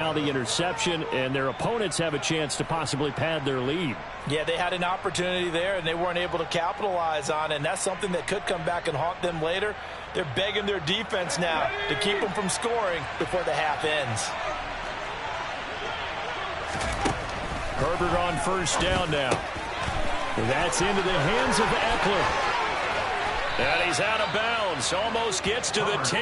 Now the interception, and their opponents have a chance to possibly pad their lead. Yeah, they had an opportunity there, and they weren't able to capitalize on it, and that's something that could come back and haunt them later. They're begging their defense now to keep them from scoring before the half ends. Herbert on first down now. That's into the hands of Eckler. And he's out of bounds. Almost gets to the 10.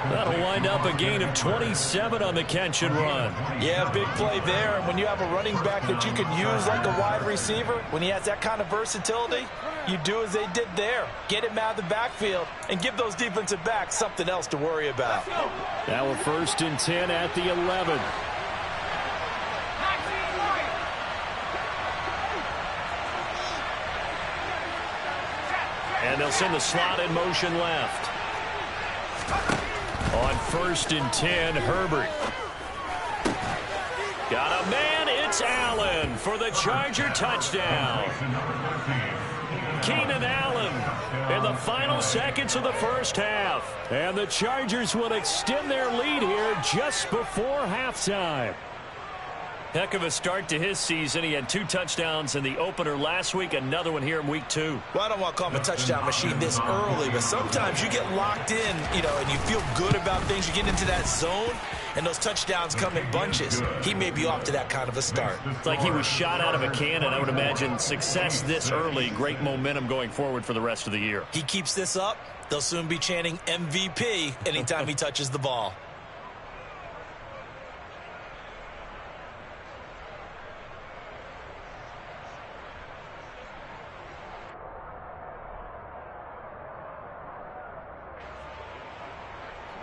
That'll wind up a gain of 27 on the catch and run. Yeah, big play there. And when you have a running back that you can use like a wide receiver, when he has that kind of versatility, you do as they did there. Get him out of the backfield and give those defensive backs something else to worry about. Now a 1st and 10 at the 11. And they'll send the slot in motion left. On 1st and 10, Herbert. Got a man, it's Allen for the Charger touchdown. Keenan Allen in the final seconds of the first half. And the Chargers will extend their lead here just before halftime. Heck of a start to his season. He had 2 touchdowns in the opener last week, another one here in week 2. Well, I don't want to call him a touchdown machine this early, but sometimes you get locked in, and you feel good about things. You get into that zone, and those touchdowns come in bunches. He may be off to that kind of a start. It's like he was shot out of a cannon. I would imagine success this early, great momentum going forward for the rest of the year. He keeps this up, they'll soon be chanting MVP anytime he touches the ball.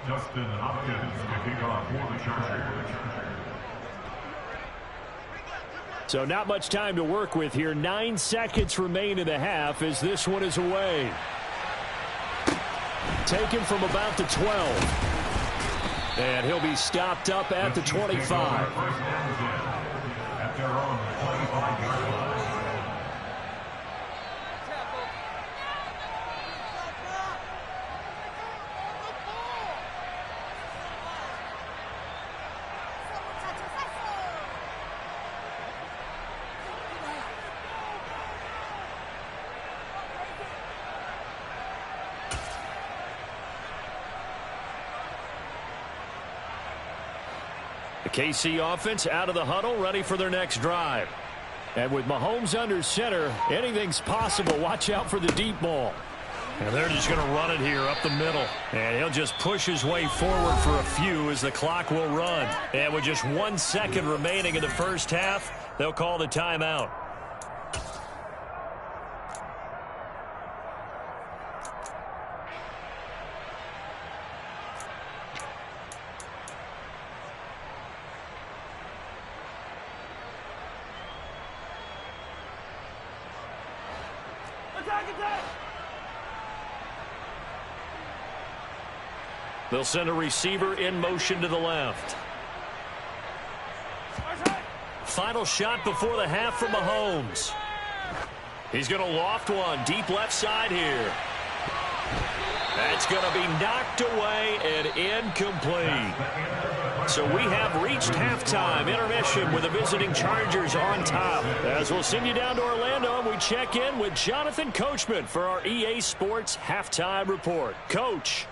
Justin Hopkins kicking off for the Chargers. So not much time to work with here. 9 seconds remain in the half as this one is away. Taken from about the 12. And he'll be stopped up at the 25. At their own 25-yard line. The KC offense out of the huddle, ready for their next drive. And with Mahomes under center, anything's possible. Watch out for the deep ball. And they're just going to run it here up the middle. And he'll just push his way forward for a few as the clock will run. And with just 1 second remaining in the first half, they'll call the timeout. They'll send a receiver in motion to the left. Final shot before the half from Mahomes. He's going to loft one deep left side here. That's going to be knocked away and incomplete. So we have reached halftime intermission with the visiting Chargers on top. As we'll send you down to Orlando, and we check in with Jonathan Coachman for our EA Sports Halftime Report. Coach.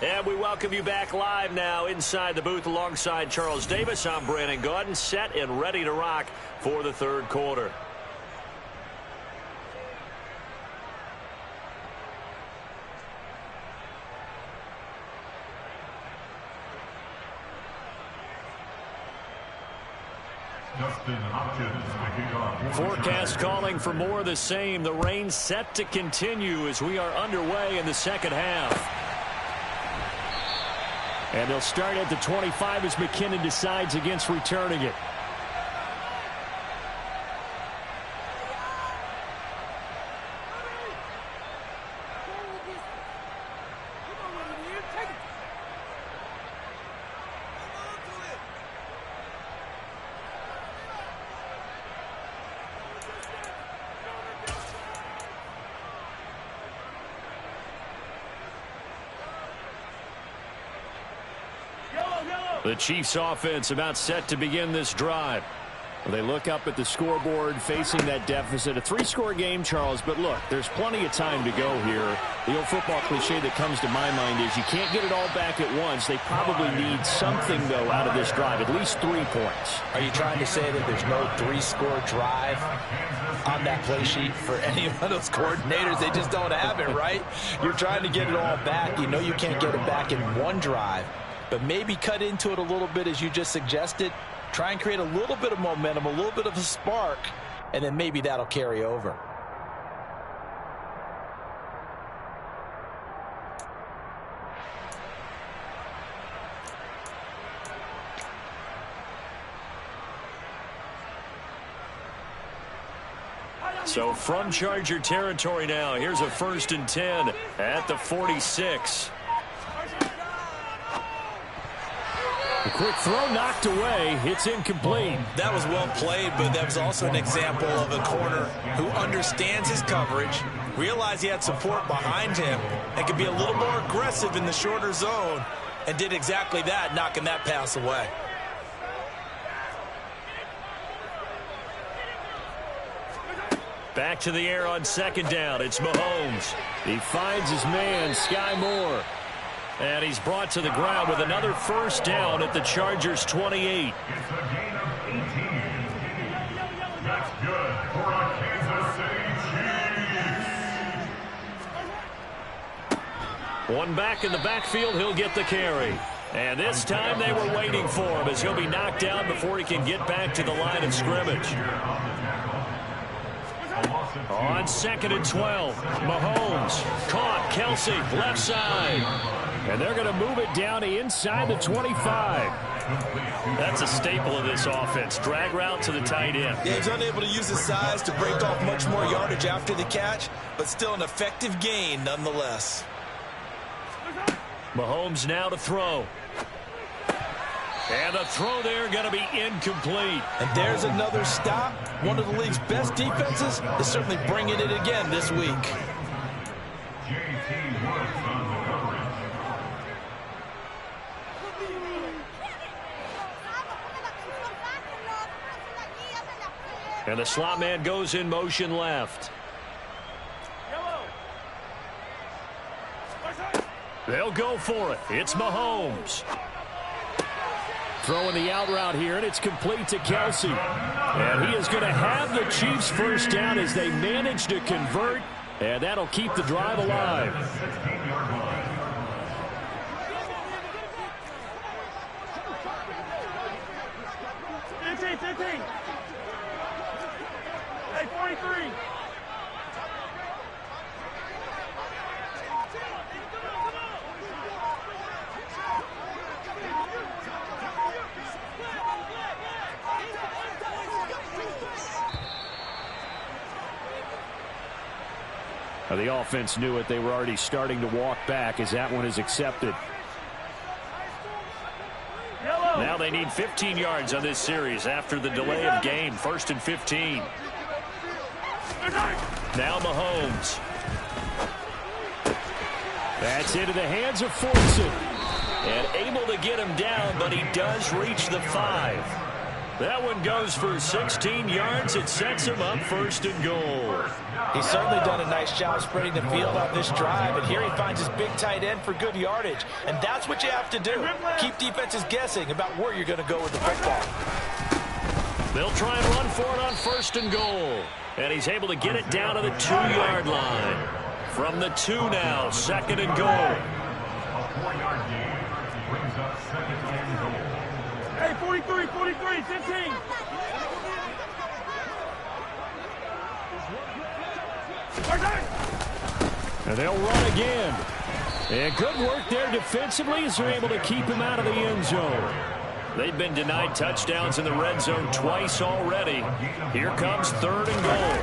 And we welcome you back live now inside the booth alongside Charles Davis. I'm Brandon Gaudin, set and ready to rock for the third quarter. Justin Hopkins kicking off. Forecast calling for more of the same. The rain set to continue as we are underway in the second half. And they'll start at the 25 as McKinnon decides against returning it. The Chiefs offense about set to begin this drive. They look up at the scoreboard facing that deficit. A 3-score game, Charles, but look, there's plenty of time to go here. The old football cliche that comes to my mind is you can't get it all back at once. They probably need something, though, out of this drive, at least 3 points. Are you trying to say that there's no 3-score drive on that play sheet for any one of those coordinators? They just don't have it, right? You're trying to get it all back. You know you can't get it back in one drive, but maybe cut into it a little bit as you just suggested. Try and create a little bit of momentum, a little bit of a spark, and then maybe that'll carry over. So from Charger territory now, here's a 1st and 10 at the 46. A quick throw knocked away. It's incomplete. That was well played, but that was also an example of a corner who understands his coverage, realized he had support behind him, and could be a little more aggressive in the shorter zone, and did exactly that, knocking that pass away. Back to the air on 2nd down. It's Mahomes. He finds his man, Sky Moore. And he's brought to the ground with another 1st down at the Chargers' 28. It's a gain of 18. That's good for a Kansas City Chiefs. One back in the backfield, he'll get the carry. And this time they were waiting for him as he'll be knocked down before he can get back to the line of scrimmage. On 2nd and 12, Mahomes caught. Kelsey, left side. And they're going to move it down inside the 25. That's a staple of this offense. Drag route to the tight end. Yeah, he's unable to use his size to break off much more yardage after the catch, but still an effective gain nonetheless. Mahomes now to throw. And the throw there going to be incomplete. And there's another stop. One of the league's best defenses is certainly bringing it again this week. J.T. Woods on the coverage. And the slot man goes in motion left. They'll go for it. It's Mahomes. Throwing the out route here, and it's complete to Kelsey. And he is going to have the Chiefs 1st down as they manage to convert, and that'll keep the drive alive. 16-yard line. Hey, 43. The offense knew it. They were already starting to walk back as that one is accepted. Now they need 15 yards on this series after the delay of game. 1st and 15. Now Mahomes. That's into the hands of Fortson. And able to get him down, but he does reach the 5. That one goes for 16 yards. It sets him up 1st and goal. He's certainly done a nice job spreading the field on this drive, and here he finds his big tight end for good yardage. And that's what you have to do. Keep defenses guessing about where you're going to go with the football. They'll try and run for it on 1st and goal. And he's able to get it down to the 2-yard line. From the 2 now, 2nd and goal. A 4-yard gain brings up 2nd and goal. Hey, 43, 43, 15. And they'll run again. And good work there defensively as they're able to keep him out of the end zone. They've been denied touchdowns in the red zone twice already. Here comes 3rd and goal.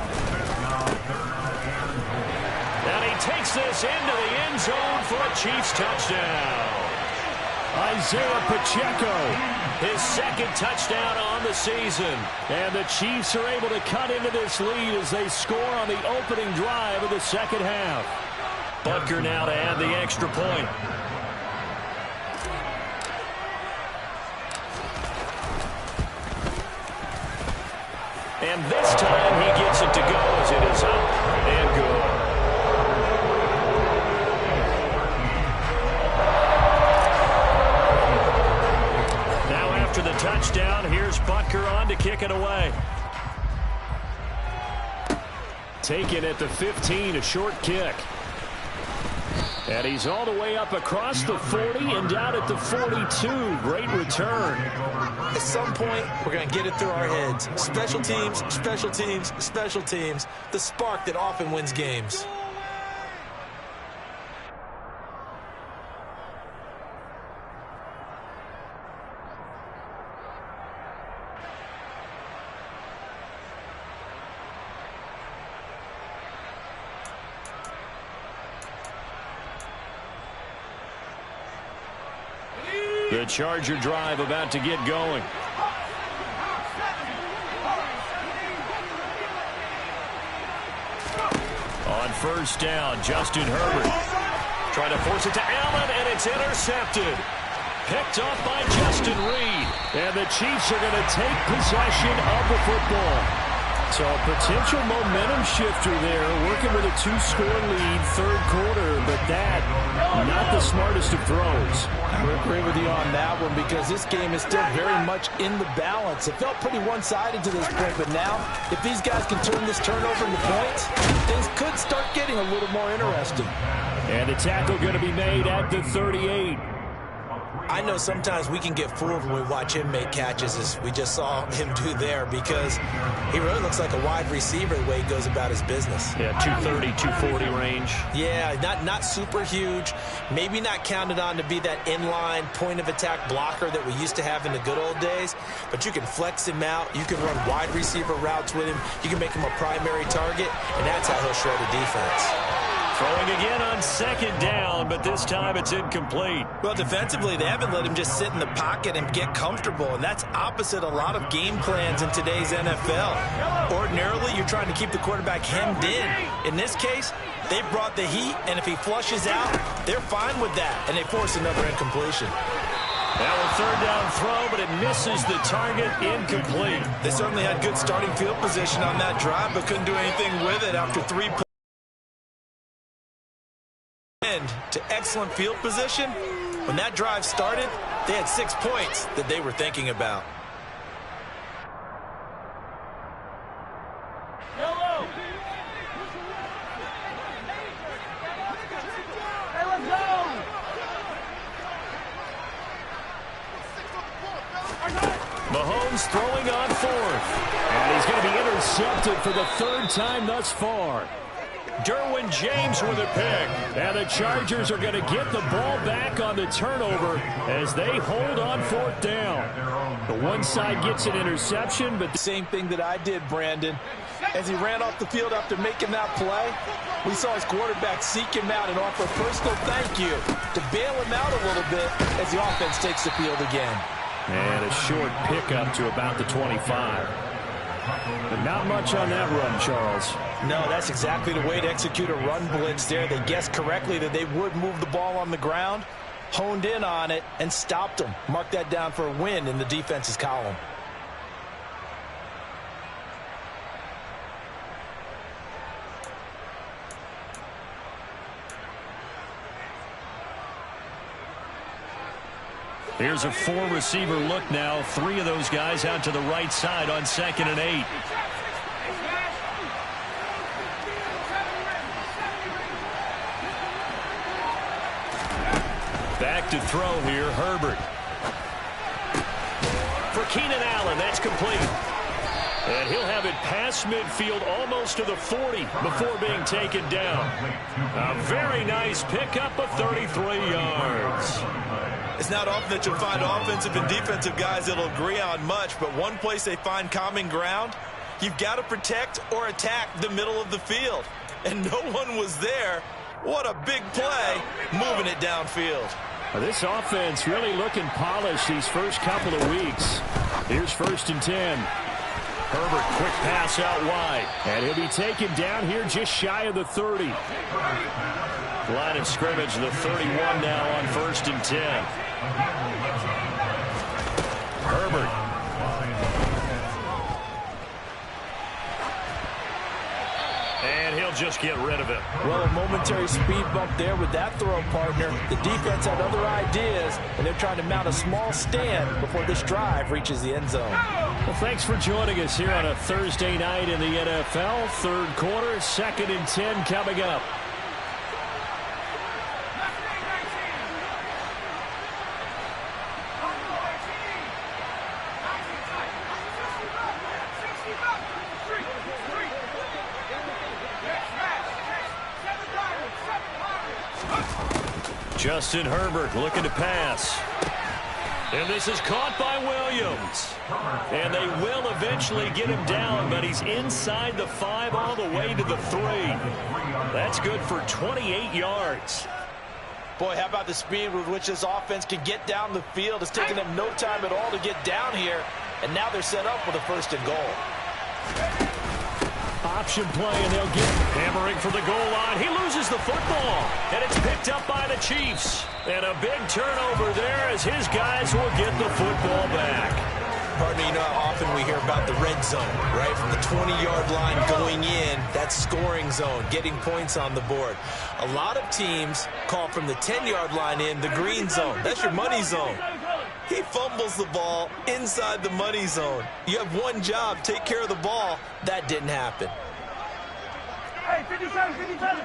And he takes this into the end zone for a Chiefs touchdown. Isaiah Pacheco. His 2nd touchdown on the season. And the Chiefs are able to cut into this lead as they score on the opening drive of the 2nd half. Butker now to add the extra point. And this time he gets it to go as it is up and good. Now after the touchdown, here's Butker on to kick it away. Taken at the 15, a short kick. And he's all the way up across the 40 and down at the 42. Great return. At some point, we're going to get it through our heads. Special teams, special teams, special teams. The spark that often wins games. The Charger drive about to get going. On first down, Justin Herbert trying to force it to Allen, and it's intercepted. Picked off by Justin Reed. And the Chiefs are going to take possession of the football. So a potential momentum shifter there, working with a 2-score lead, third quarter, but that, not the smartest of throws. I would agree with you on that one because this game is still very much in the balance. It felt pretty one-sided to this point, but now, if these guys can turn this turnover into points, things could start getting a little more interesting. And the tackle going to be made at the 38. I know sometimes we can get fooled when we watch him make catches, as we just saw him do there, because he really looks like a wide receiver the way he goes about his business. Yeah, 230, 240 range. Yeah, not super huge. Maybe not counted on to be that inline point-of-attack blocker that we used to have in the good old days, but you can flex him out. You can run wide receiver routes with him. You can make him a primary target, and that's how he'll shred a defense. Throwing again on second down, but this time it's incomplete. Well, defensively, they haven't let him just sit in the pocket and get comfortable, and that's opposite a lot of game plans in today's NFL. Ordinarily, you're trying to keep the quarterback hemmed in. In this case, they brought the heat, and if he flushes out, they're fine with that, and they force another incompletion. Now a third down throw, but it misses the target, incomplete. They certainly had good starting field position on that drive, but couldn't do anything with it after 3 points. To excellent field position. When that drive started, they had 6 points that they were thinking about. Yellow. Hey, let's go. Mahomes throwing on fourth. And he's going to be intercepted for the third time thus far. Derwin James with a pick. And the Chargers are going to get the ball back on the turnover as they hold on fourth down. The one side gets an interception, but the same thing that I did, Brandon. As he ran off the field after making that play, we saw his quarterback seek him out and offer a personal thank you to bail him out a little bit as the offense takes the field again. And a short pickup to about the 25. But not much on that run, Charles. No, that's exactly the way to execute a run blitz there. They guessed correctly that they would move the ball on the ground, honed in on it, and stopped them. Mark that down for a win in the defense's column. Here's a 4-receiver look now. 3 of those guys out to the right side on 2nd and 8. Back to throw here, Herbert. For Keenan Allen, that's complete. And he'll have it past midfield almost to the 40 before being taken down. A very nice pickup of 33 yards. It's not often that you'll find offensive and defensive guys that'll agree on much, but one place they find common ground, you've got to protect or attack the middle of the field. And no one was there. What a big play, moving it downfield. This offense really looking polished these first couple of weeks. Here's 1st and 10. Herbert, quick pass out wide. And he'll be taken down here just shy of the 30. Line of scrimmage, the 31 now on 1st and 10. Herbert. just get rid of it. Well, a momentary speed bump there with that throw, partner. The defense had other ideas, and they're trying to mount a small stand before this drive reaches the end zone. Well, thanks for joining us here on a Thursday night in the NFL. Third quarter, 2nd and 10 coming up. Justin Herbert looking to pass. And this is caught by Williams. And they will eventually get him down, but he's inside the 5 all the way to the 3. That's good for 28 yards. Boy, how about the speed with which this offense can get down the field? It's taken them no time at all to get down here, and now they're set up with a 1st and goal. Option play, and they'll get hammering for the goal line. He loses the football, and it's picked up by the Chiefs. And a big turnover there as his guys will get the football back. Partner, you know how often we hear about the red zone, right? From the 20-yard line going in, that's scoring zone, getting points on the board. A lot of teams call from the 10-yard line in the green zone. That's your money zone. He fumbles the ball inside the money zone. You have one job, take care of the ball. That didn't happen. Hey, 57, 57.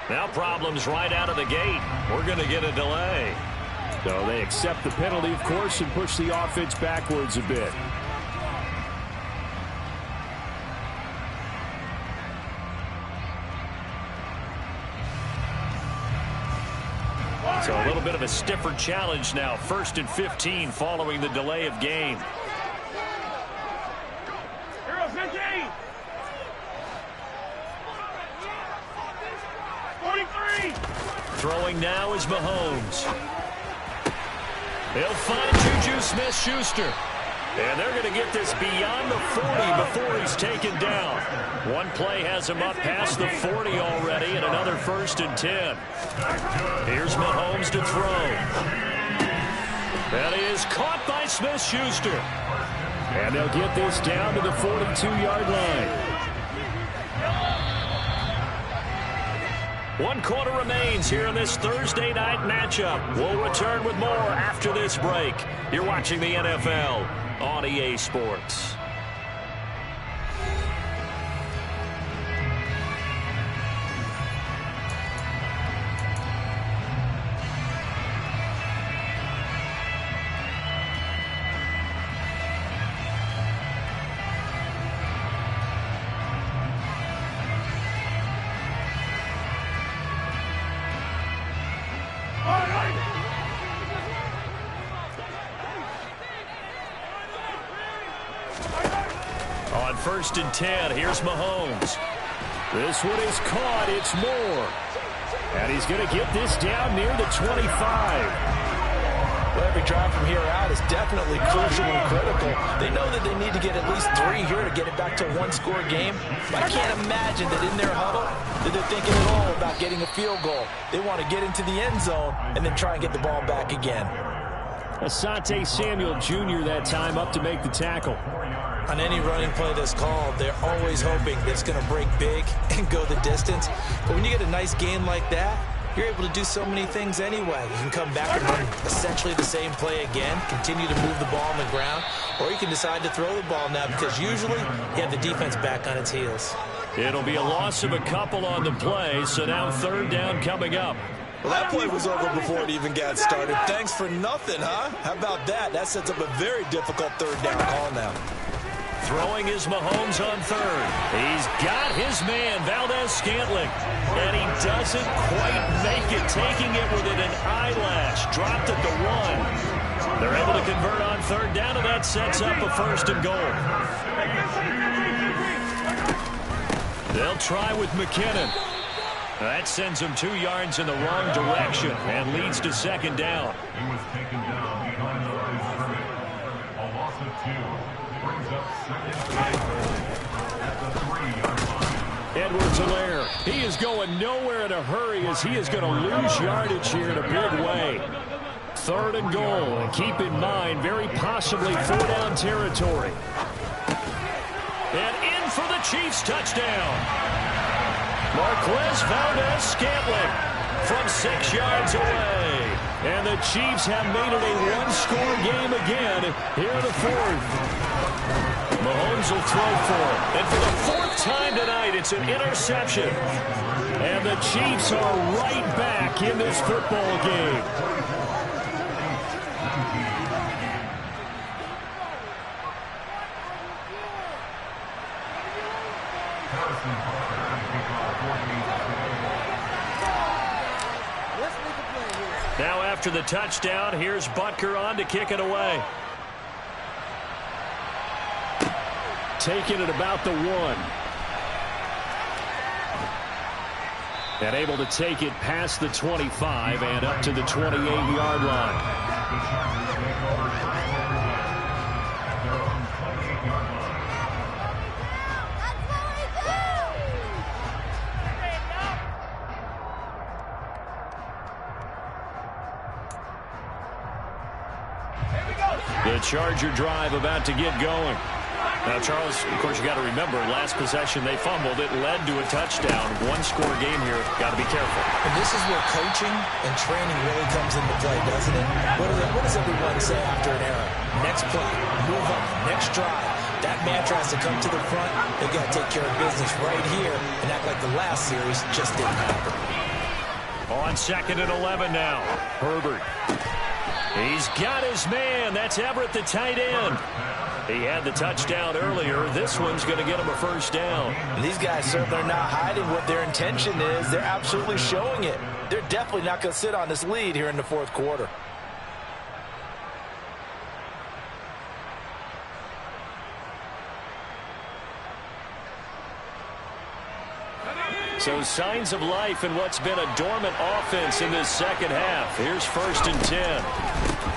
Now problems right out of the gate. We're going to get a delay. So they accept the penalty, of course, and push the offense backwards a bit. So a little bit of a stiffer challenge now. 1st and 15 following the delay of game. Here goes 15. 43. Throwing now is Mahomes. He'll find Juju Smith-Schuster. And they're going to get this beyond the 40 before he's taken down. One play has him up past the 40 already, and another 1st and 10. Here's Mahomes to throw. That is caught by Smith-Schuster. And they'll get this down to the 42-yard line. 1 quarter remains here in this Thursday night matchup. We'll return with more after this break. You're watching the NFL on EA Sports. On 1st and 10, here's Mahomes. This one is caught. It's Moore. And he's going to get this down near the 25. Well, every drive from here out is definitely crucial and critical. They know that they need to get at least 3 here to get it back to a 1-score game. But I can't imagine that in their huddle that they're thinking at all about getting a field goal. They want to get into the end zone and then try and get the ball back again. Asante Samuel Jr. that time up to make the tackle. On any running play that's called, they're always hoping that it's going to break big and go the distance. But when you get a nice gain like that, you're able to do so many things anyway. You can come back and run essentially the same play again, continue to move the ball on the ground, or you can decide to throw the ball now because usually you have the defense back on its heels. It'll be a loss of a couple on the play, so now 3rd down coming up. Well, that play was over before it even got started. Thanks for nothing, huh? How about that? That sets up a very difficult 3rd down call now. Throwing is Mahomes on 3rd. He's got his man, Valdez-Scantling. And he doesn't quite make it, taking it within an eyelash. Dropped at the 1. They're able to convert on 3rd down, and that sets up a 1st and goal. They'll try with McKinnon. That sends him 2 yards in the wrong direction and leads to 2nd down. He was taken down behind the line of scrimmage. A loss of 2 brings up Edwards-Helaire. He is going nowhere in a hurry as he is going to lose yardage here in a big way. 3rd and goal. And keep in mind, very possibly 4-down territory. And in for the Chiefs touchdown. Marquez Valdes-Scantling from 6 yards away. And the Chiefs have made it a one-score game again here in the 4th. Mahomes will throw for it. And for the 4th time tonight, it's an interception. And the Chiefs are right back in this football game. Now after the touchdown, here's Butker on to kick it away. Taking it about the 1. And able to take it past the 25 and up to the 28-yard line. The Charger drive about to get going. Now, Charles, of course, you got to remember, last possession they fumbled. It led to a touchdown. One-score game here. Got to be careful. And this is where coaching and training really comes into play, doesn't it? What does everyone say after an error? Next play, move on, next drive. That mantra has to come to the front. They've got to take care of business right here and act like the last series just didn't happen. On 2nd and 11 now. Herbert. He's got his man. That's Everett, the tight end. He had the touchdown earlier. This one's going to get him a 1st down. And these guys certainly are not hiding what their intention is. They're absolutely showing it. They're definitely not going to sit on this lead here in the 4th quarter. So signs of life in what's been a dormant offense in this 2nd half. Here's 1st and 10.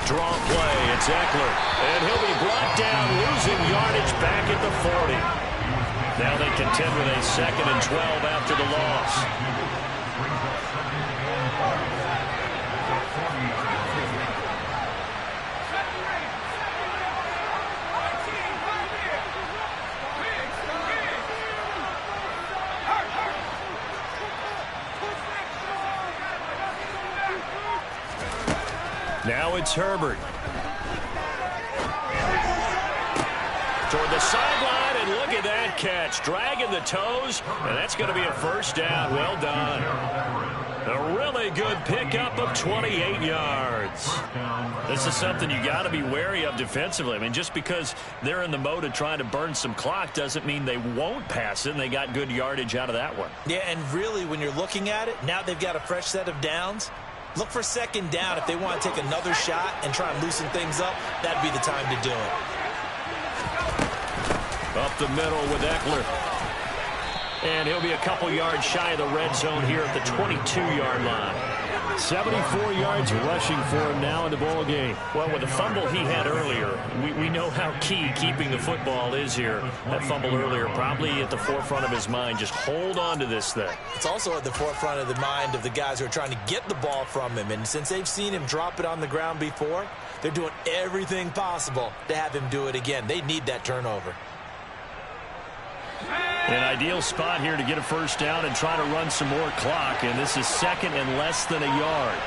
Draw play. It's Eckler. And he'll be brought down, losing yardage back at the 40. Now they contend with a 2nd and 12 after the loss. Now it's Herbert. Toward the sideline, and look at that catch. Dragging the toes, and that's going to be a 1st down. Well done. A really good pickup of 28 yards. This is something you got to be wary of defensively. I mean, just because they're in the mode of trying to burn some clock doesn't mean they won't pass it, and they got good yardage out of that one. Yeah, and really, when you're looking at it, now they've got a fresh set of downs. Look for 2nd down. If they want to take another shot and try and loosen things up, that'd be the time to do it. Up the middle with Eckler. And he'll be a couple yards shy of the red zone here at the 22-yard line. 74 yards rushing for him now in the ball game. Well, with the fumble he had earlier, we know how key keeping the football is here. That fumble earlier probably at the forefront of his mind. Just hold on to this thing. It's also at the forefront of the mind of the guys who are trying to get the ball from him. And since they've seen him drop it on the ground before, they're doing everything possible to have him do it again. They need that turnover. An ideal spot here to get a 1st down and try to run some more clock. And this is 2nd and less than a yard.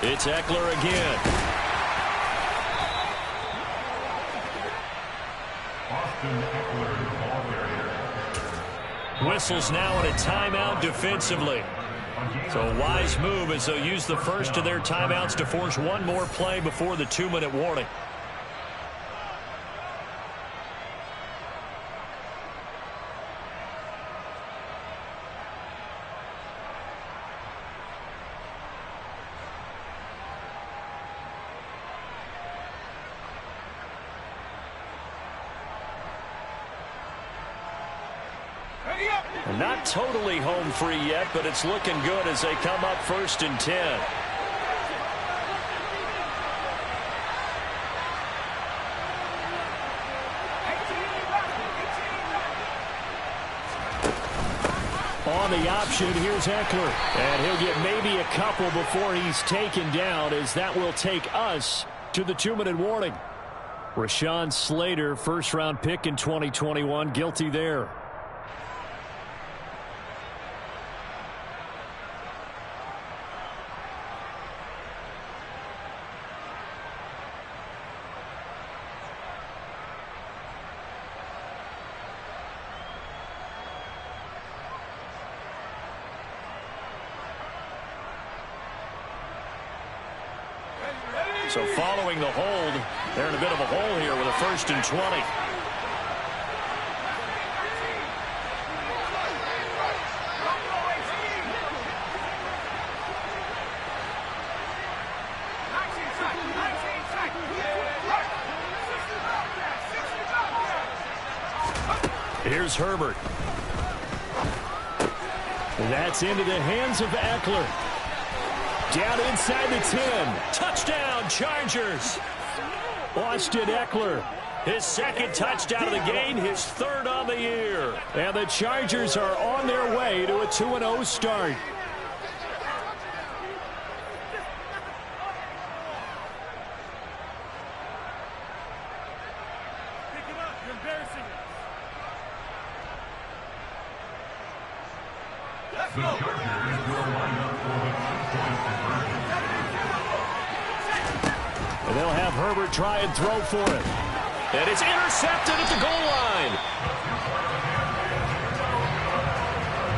It's Eckler again. Whistles now on a timeout defensively. So a wise move as they'll use the first of their timeouts to force one more play before the 2-minute warning. Not totally home free yet, but it's looking good as they come up 1st and 10. on the option. Here's Eckler. And he'll get maybe a couple before he's taken down, as that will take us to the 2-minute warning. Rashawn Slater, first-round pick in 2021, guilty there. So following the hold, they're in a bit of a hole here with a 1st and 20. Here's Herbert. That's into the hands of Eckler. Down inside the 10. Touchdown, Chargers. Austin Eckler, his 2nd touchdown of the game, his 3rd on the year. And the Chargers are on their way to a 2-0 start. Pick it up. You're embarrassing us. Let's The go. Chargers will line up for the 2-point conversion. And they'll have Herbert try and throw for it. And it's intercepted at the goal line.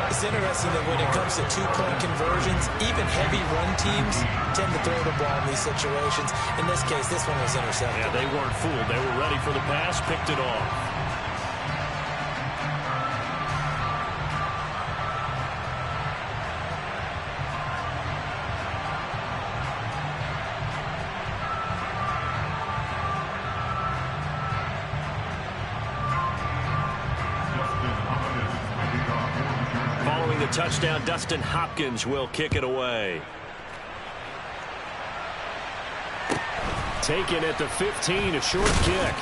It's interesting that when it comes to 2-point conversions, even heavy run teams tend to throw the ball in these situations. In this case, this one was intercepted. Yeah, they weren't fooled. They were ready for the pass, picked it off. Following the touchdown, Dustin Hopkins will kick it away. Taken at the 15, a short kick.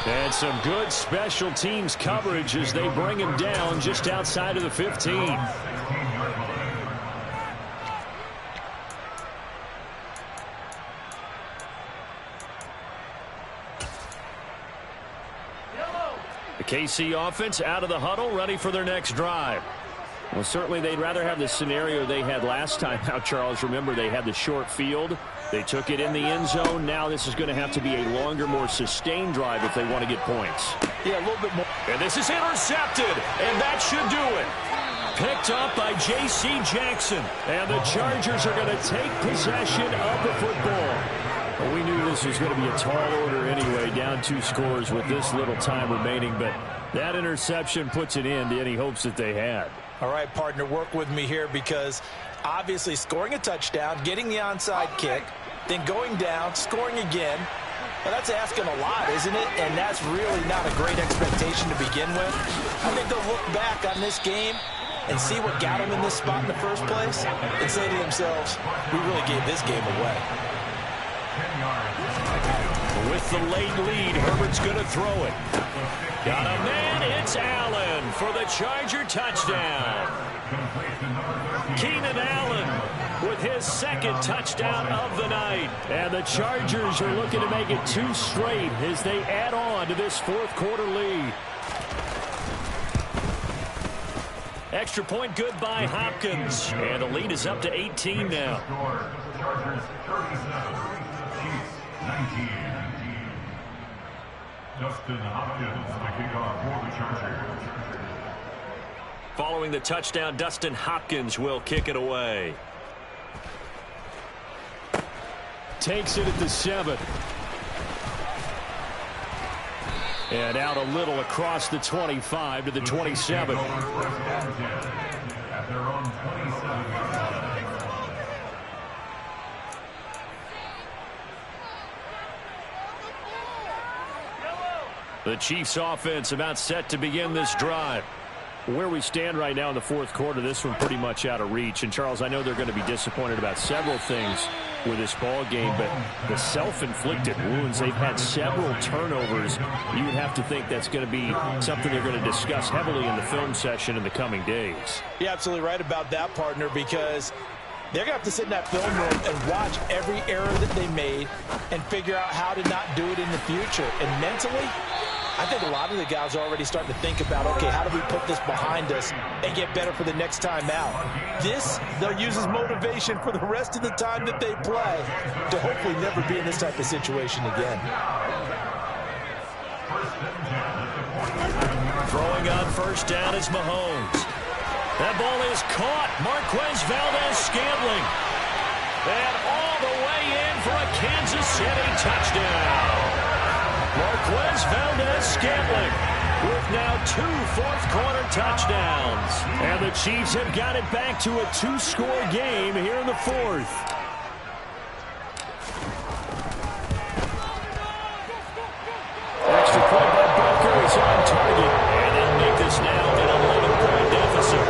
And some good special teams coverage as they bring him down just outside of the 15. The KC offense out of the huddle, ready for their next drive. Well, certainly they'd rather have the scenario they had last time out, Charles. Remember, they had the short field. They took it in the end zone. Now this is going to have to be a longer, more sustained drive if they want to get points. Yeah, a little bit more. And this is intercepted, and that should do it. Picked up by J.C. Jackson. And the Chargers are going to take possession of the football. Well, we knew this was going to be a tall order anyway, down 2 scores with this little time remaining. But that interception puts an end to any hopes that they had. All right, partner, work with me here because obviously scoring a touchdown, getting the onside kick, then going down, scoring again. Well, that's asking a lot, isn't it? And that's really not a great expectation to begin with. I think they'll look back on this game and see what got them in this spot in the first place and say to themselves, we really gave this game away. With the late lead, Herbert's going to throw it. Got a man, it's Allen for the Charger touchdown. Keenan Allen with his 2nd touchdown of the night. And the Chargers are looking to make it 2 straight as they add on to this 4th quarter lead. Extra point good by Hopkins. And the lead is up to 18 now. Chargers 37, Chiefs 19. Dustin Hopkins, the kickoff for the Chargers. Following the touchdown, Dustin Hopkins will kick it away. Takes it at the 7. And out a little across the 25 to the 27. At their own 27. The Chiefs offense about set to begin this drive. Where we stand right now in the fourth quarter, this one pretty much out of reach. And, Charles, I know they're going to be disappointed about several things with this ball game, but the self-inflicted wounds, they've had several turnovers. You would have to think that's going to be something they're going to discuss heavily in the film session in the coming days. You're absolutely right about that, partner, because they're going to have to sit in that film room and watch every error that they made and figure out how to not do it in the future. And mentally, I think a lot of the guys are already starting to think about, okay, how do we put this behind us and get better for the next time out? This, they'll use as motivation for the rest of the time that they play to hopefully never be in this type of situation again. Throwing on first down is Mahomes. That ball is caught. Marquez Valdes-Scantling. And all the way in for a Kansas City touchdown. Marquez Valdes-Scantling with now 2 fourth-quarter touchdowns. And the Chiefs have got it back to a 2-score game here in the fourth. Extra point by Booker is on target. And they'll make this now an 11-point deficit.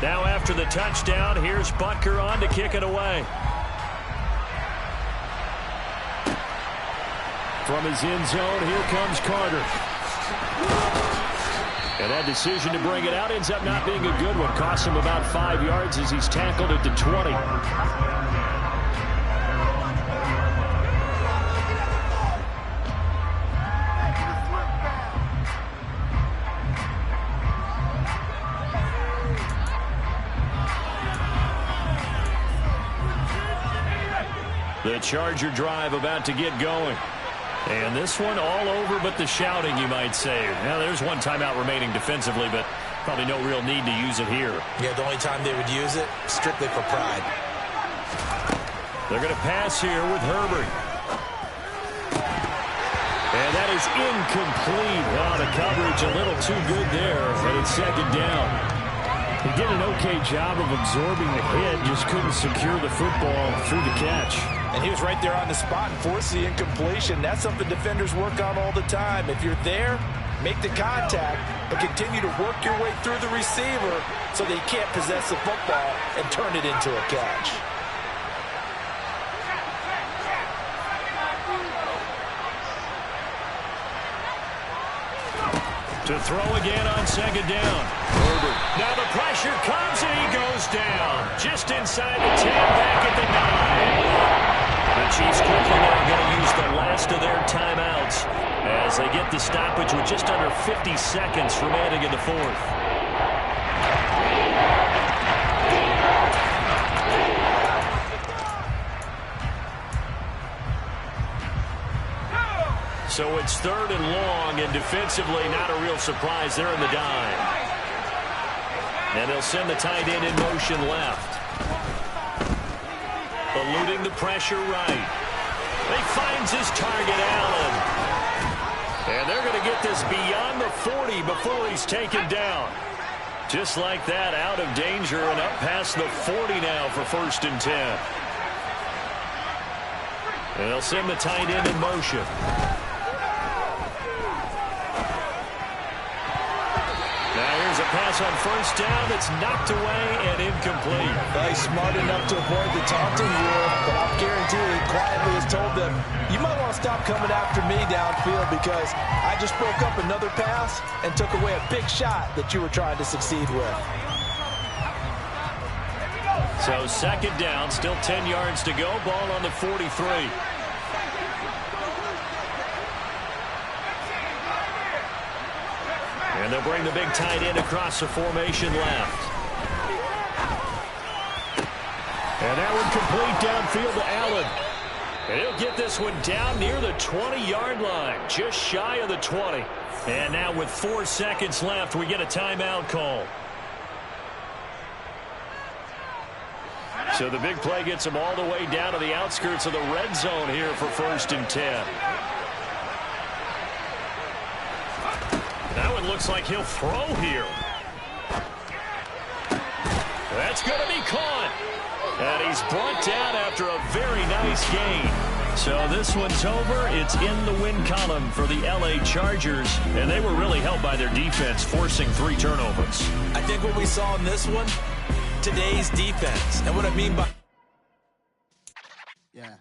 Now after the touchdown, here's Butker on to kick it away. From his end zone, here comes Carter. And that decision to bring it out ends up not being a good one. Costs him about 5 yards as he's tackled at the 20. The Charger drive about to get going. And this one all over but the shouting, you might say. Now, there's one timeout remaining defensively, but probably no real need to use it here. Yeah, the only time they would use it, strictly for pride. They're going to pass here with Herbert. And that is incomplete. Oh, the coverage a little too good there, but it's second down. He did an okay job of absorbing the hit, just couldn't secure the football through the catch. And he was right there on the spot and forced the incompletion. That's something defenders work on all the time. If you're there, make the contact, but continue to work your way through the receiver so that he can't possess the football and turn it into a catch. To throw again on second down. Herbert. Now the pressure comes and he goes down. Just inside the 10, back at the 9. The Chiefs quickly now going to use the last of their timeouts as they get the stoppage with just under 50 seconds remaining in the fourth. So it's third and long, and defensively not a real surprise. They're in the dime. And they'll send the tight end in motion left. Eluding the pressure right. He finds his target, Allen. And they're going to get this beyond the 40 before he's taken down. Just like that, out of danger and up past the 40 now for first and 10. And they'll send the tight end in motion. A pass on first down that's knocked away and incomplete. Well, he's smart enough to avoid the taunting rule, but I'll guarantee you he quietly has told them, you might want to stop coming after me downfield because I just broke up another pass and took away a big shot that you were trying to succeed with. So second down, still 10 yards to go. Ball on the 43. And they'll bring the big tight end across the formation left. And that one complete downfield to Allen. And he'll get this one down near the 20-yard line, just shy of the 20. And now with 4 seconds left, we get a timeout call. So the big play gets him all the way down to the outskirts of the red zone here for 1st and 10. Now it looks like he'll throw here. That's going to be caught. And he's brought down after a very nice gain. So this one's over. It's in the win column for the LA Chargers. And they were really helped by their defense, forcing 3 turnovers. I think what we saw in this one, today's defense. And what I mean by... Yeah.